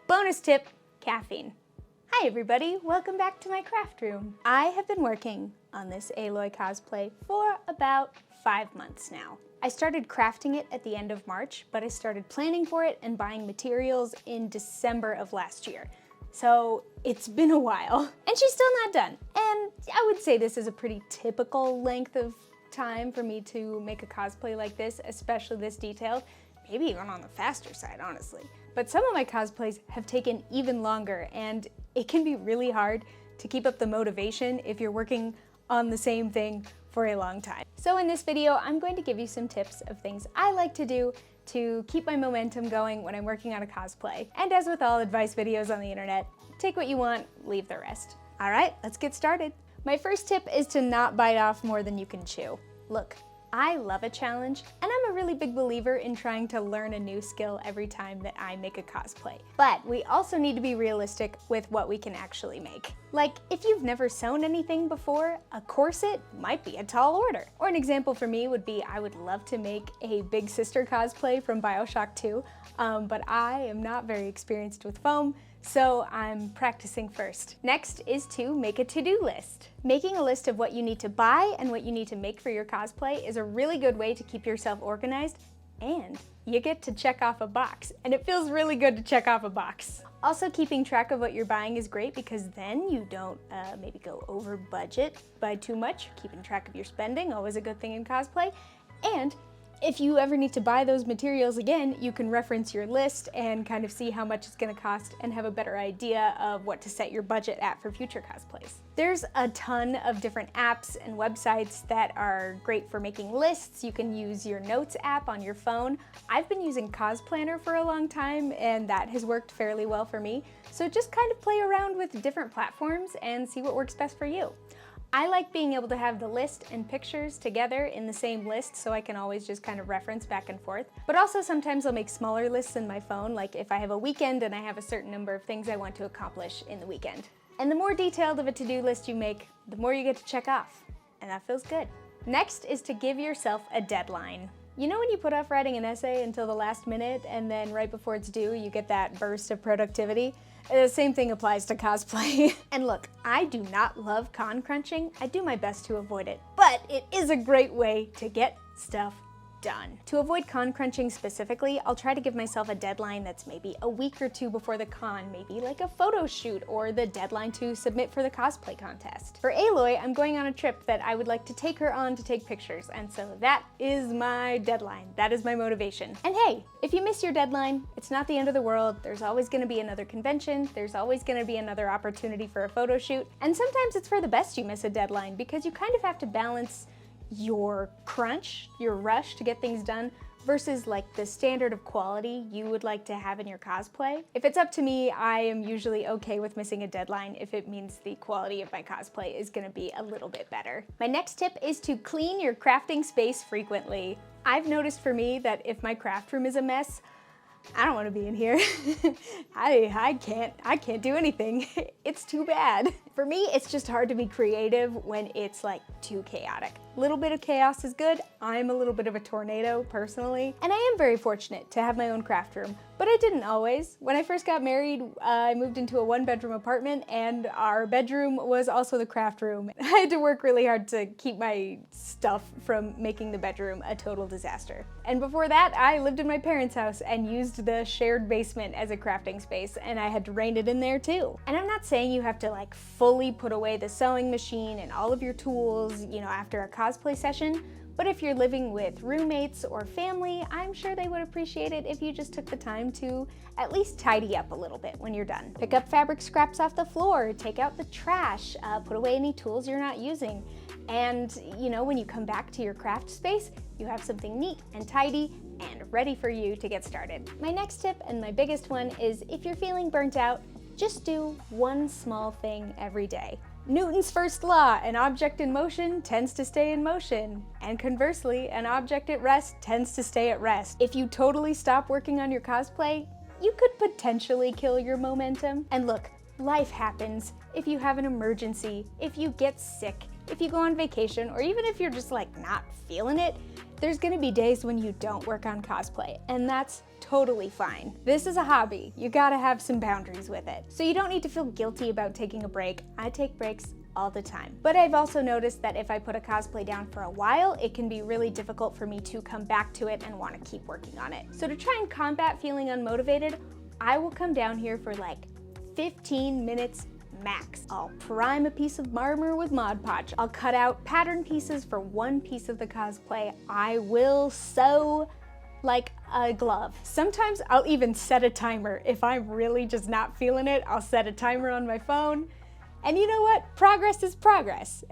Bonus tip, caffeine. Hi everybody, welcome back to my craft room. I have been working on this Aloy cosplay for about 5 months now. I started crafting it at the end of March, but I started planning for it and buying materials in December of last year. So it's been a while, and she's still not done. And I would say this is a pretty typical length of time for me to make a cosplay like this, especially this detailed. Maybe even on the faster side, honestly. But some of my cosplays have taken even longer, and it can be really hard to keep up the motivation if you're working on the same thing for a long time. So in this video, I'm going to give you some tips of things I like to do to keep my momentum going when I'm working on a cosplay. And as with all advice videos on the internet, take what you want, leave the rest. All right, let's get started. My first tip is to not bite off more than you can chew. Look, I love a challenge, and I'm a really big believer in trying to learn a new skill every time that I make a cosplay. But we also need to be realistic with what we can actually make. Like, if you've never sewn anything before, a corset might be a tall order. Or an example for me would be I would love to make a Big Sister cosplay from BioShock 2, but I am not very experienced with foam, so I'm practicing first. Next is to make a to-do list. Making a list of what you need to buy and what you need to make for your cosplay is a really good way to keep yourself organized, and you get to check off a box, and it feels really good to check off a box. Also, keeping track of what you're buying is great because then you don't maybe go over budget by too much. Keeping track of your spending, always a good thing in cosplay. And if you ever need to buy those materials again, you can reference your list and kind of see how much it's going to cost and have a better idea of what to set your budget at for future cosplays. There's a ton of different apps and websites that are great for making lists. You can use your notes app on your phone. I've been using Cosplanner for a long time, and that has worked fairly well for me. So just kind of play around with different platforms and see what works best for you. I like being able to have the list and pictures together in the same list so I can always just kind of reference back and forth. But also sometimes I'll make smaller lists in my phone, like if I have a weekend and I have a certain number of things I want to accomplish in the weekend. And the more detailed of a to-do list you make, the more you get to check off, and that feels good. Next is to give yourself a deadline. You know when you put off writing an essay until the last minute and then right before it's due you get that burst of productivity? The same thing applies to cosplay. And look, I do not love con crunching. I do my best to avoid it, but it is a great way to get stuff done. To avoid con crunching specifically, I'll try to give myself a deadline that's maybe a week or two before the con, maybe like a photo shoot or the deadline to submit for the cosplay contest. For Aloy, I'm going on a trip that I would like to take her on to take pictures, and so that is my deadline. That is my motivation. And hey, if you miss your deadline, it's not the end of the world. There's always going to be another convention. There's always going to be another opportunity for a photo shoot. And sometimes it's for the best you miss a deadline because you kind of have to balance your crunch, your rush to get things done versus like the standard of quality you would like to have in your cosplay. If it's up to me, I am usually okay with missing a deadline if it means the quality of my cosplay is gonna be a little bit better. My next tip is to clean your crafting space frequently. I've noticed for me that if my craft room is a mess, I don't want to be in here. I can't do anything. It's too bad. For me, it's just hard to be creative when it's like too chaotic. A little bit of chaos is good. I'm a little bit of a tornado personally, and I am very fortunate to have my own craft room, but I didn't always. When I first got married, I moved into a 1-bedroom apartment, and our bedroom was also the craft room. I had to work really hard to keep my stuff from making the bedroom a total disaster. And before that, I lived in my parents' house and used the shared basement as a crafting space, and I had to rein it in there too. And I'm not saying you have to like fully put away the sewing machine and all of your tools, you know, after a cosplay session, but if you're living with roommates or family, I'm sure they would appreciate it if you just took the time to at least tidy up a little bit when you're done. Pick up fabric scraps off the floor, take out the trash, put away any tools you're not using. And you know, when you come back to your craft space, you have something neat and tidy and ready for you to get started. My next tip, and my biggest one, is if you're feeling burnt out, just do one small thing every day. Newton's first law, an object in motion tends to stay in motion. And conversely, an object at rest tends to stay at rest. If you totally stop working on your cosplay, you could potentially kill your momentum. And look, life happens. If you have an emergency, if you get sick, if you go on vacation, or even if you're just like not feeling it, There's gonna be days when you don't work on cosplay, and that's totally fine. This is a hobby. You gotta have some boundaries with it. So you don't need to feel guilty about taking a break. I take breaks all the time. But I've also noticed that if I put a cosplay down for a while, it can be really difficult for me to come back to it and want to keep working on it. So to try and combat feeling unmotivated, I will come down here for like 15 minutes max. I'll prime a piece of armor with Mod Podge. I'll cut out pattern pieces for one piece of the cosplay. I will sew like a glove. Sometimes I'll even set a timer. If I'm really just not feeling it, I'll set a timer on my phone. And you know what? Progress is progress.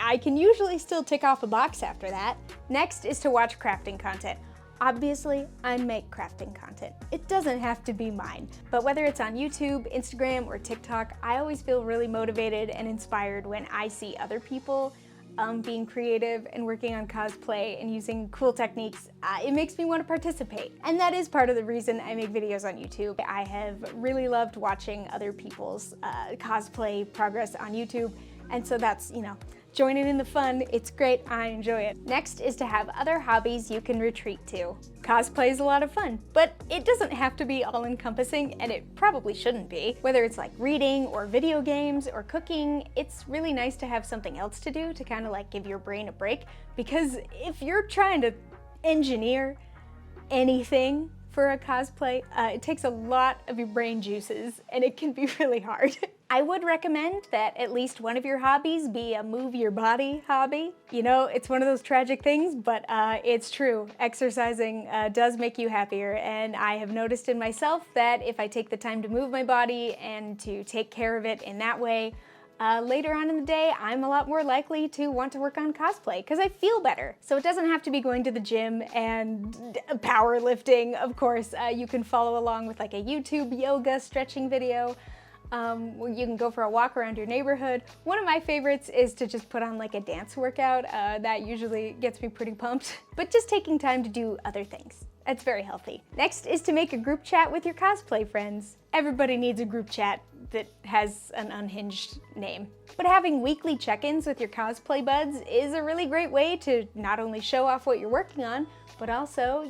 I can usually still tick off a box after that. Next is to watch crafting content. Obviously, I make crafting content. It doesn't have to be mine, but whether it's on YouTube, Instagram, or TikTok, I always feel really motivated and inspired when I see other people being creative and working on cosplay and using cool techniques. It makes me want to participate. And that is part of the reason I make videos on YouTube. I have really loved watching other people's cosplay progress on YouTube. And so that's, joining in the fun. It's great, I enjoy it. Next is to have other hobbies you can retreat to. Cosplay is a lot of fun, but it doesn't have to be all-encompassing, and it probably shouldn't be. Whether it's like reading or video games or cooking, it's really nice to have something else to do to kind of like give your brain a break, because if you're trying to engineer anything for a cosplay, it takes a lot of your brain juices, and it can be really hard. I would recommend that at least one of your hobbies be a move your body hobby. It's one of those tragic things, but it's true. Exercising does make you happier, and I have noticed in myself that if I take the time to move my body and to take care of it in that way, later on in the day, I'm a lot more likely to want to work on cosplay because I feel better. So it doesn't have to be going to the gym and powerlifting. Of course, you can follow along with like a YouTube yoga stretching video. You can go for a walk around your neighborhood. One of my favorites is to just put on like a dance workout. That usually gets me pretty pumped. But just taking time to do other things. That's very healthy. Next is to make a group chat with your cosplay friends. Everybody needs a group chat that has an unhinged name. But having weekly check-ins with your cosplay buds is a really great way to not only show off what you're working on, but also,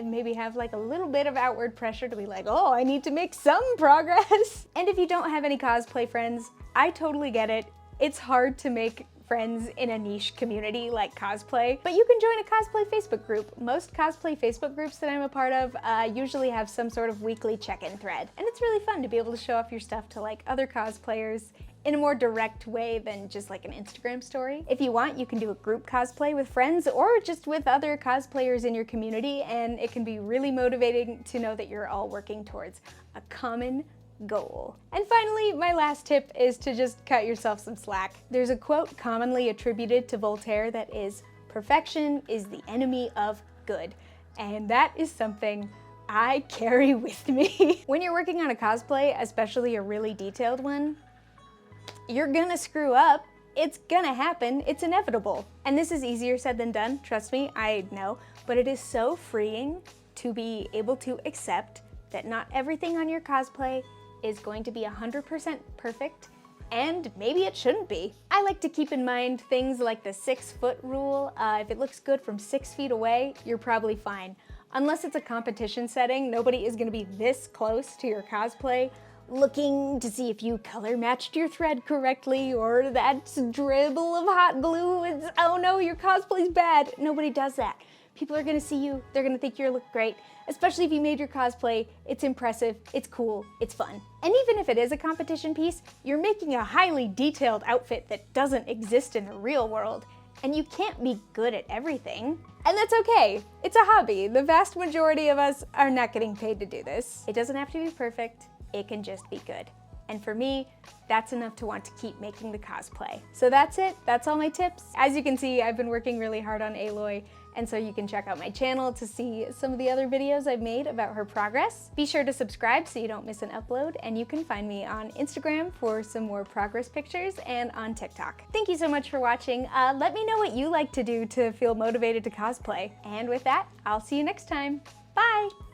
maybe have like a little bit of outward pressure to be like, oh, I need to make some progress. And if you don't have any cosplay friends, I totally get it. It's hard to make friends in a niche community like cosplay, but you can join a cosplay Facebook group. Most cosplay Facebook groups that I'm a part of usually have some sort of weekly check-in thread, and it's really fun to be able to show off your stuff to like other cosplayers in a more direct way than just like an Instagram story. If you want, you can do a group cosplay with friends or just with other cosplayers in your community, and it can be really motivating to know that you're all working towards a common goal. And finally, my last tip is to just cut yourself some slack. There's a quote commonly attributed to Voltaire that is, "Perfection is the enemy of good." And that is something I carry with me. When you're working on a cosplay, especially a really detailed one, you're gonna screw up. It's gonna happen, it's inevitable. And this is easier said than done, trust me, I know, but it is so freeing to be able to accept that not everything on your cosplay is going to be 100% perfect, and maybe it shouldn't be. I like to keep in mind things like the 6-foot rule. If it looks good from 6 feet away, you're probably fine. Unless it's a competition setting, nobody is gonna be this close to your cosplay looking to see if you color matched your thread correctly, or that dribble of hot glue is, oh no, your cosplay's bad. Nobody does that. People are gonna see you, they're gonna think you look great, especially if you made your cosplay. It's impressive, it's cool, it's fun. And even if it is a competition piece, you're making a highly detailed outfit that doesn't exist in the real world, and you can't be good at everything. And that's okay, it's a hobby. The vast majority of us are not getting paid to do this. It doesn't have to be perfect, it can just be good. And for me, that's enough to want to keep making the cosplay. So that's it, that's all my tips. As you can see, I've been working really hard on Aloy, and so you can check out my channel to see some of the other videos I've made about her progress. Be sure to subscribe so you don't miss an upload, and you can find me on Instagram for some more progress pictures and on TikTok. Thank you so much for watching. Let me know what you like to do to feel motivated to cosplay. And with that, I'll see you next time. Bye!